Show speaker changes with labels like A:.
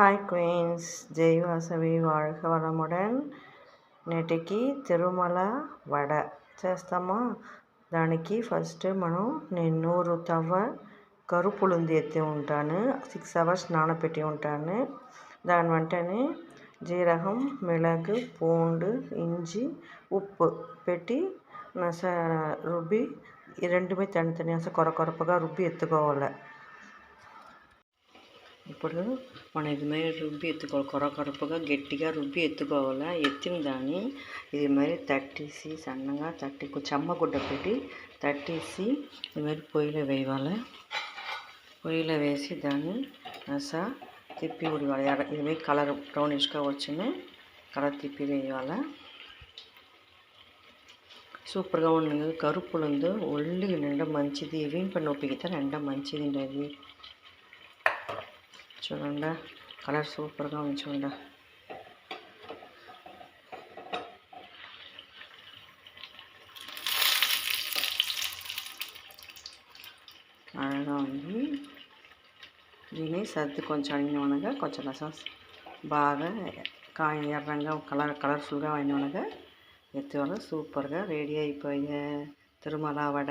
A: Hi queens, జై వాసవి வாழ்க వளముடன். నేటికి తిరుమల వడ చేస్తామా. దానికి ఫస్ట్ నేను 100 తవ్వ కరుపులుంది ఎత్తి ఉంటాను. 6 hours నానబెట్టి ఉంటాను. దాని వెంటనే జీరకం, మిளகு, పూండు, ఇంజి, ఉప్పు పెట్టి రుబ్బి రెండుమే తనితనిగా కొరకొరపుగా రుబ్బి ఎత్తుకోవాలి. ఇప్పుడు మనం ఇది మరి రుబ్బి ఎత్తుకోవాలి, కొరకొరపుగా గట్టిగా రుబ్బి ఎత్తుకోవాలి. ఎత్తిన దాన్ని ఇది మరి తట్టేసి సన్నగా చెమ్మగుడ్డ పెట్టి తట్టేసి ఇది మరి పొయ్యిలో వేయాలి. పొయ్యిలో వేసి దాన్ని తిప్పి ఉడవాలి. ఇది మరి కలర్ బ్రౌనిష్గా వచ్చిన కలర్ తిప్పి వేయాలి. సూపర్గా ఉండదు. కరుపులుంದು ಒಳ್ಳಿಗೆ నిండా మంచిది. వీంప నొప్పికి నిండా మంచిది అది. చూడండి, కలర్ సూపర్గా ఉంది. చూడండి, అలాగా ఉంది. దీన్ని సర్ది కొంచెం అయినగా కొంచెం రసం బాగా ఎర్రంగా కలర్ఫుల్గా అయినగా ఎత్తి వల్ల సూపర్గా రెడీ అయిపోయా తిరుమల వడ.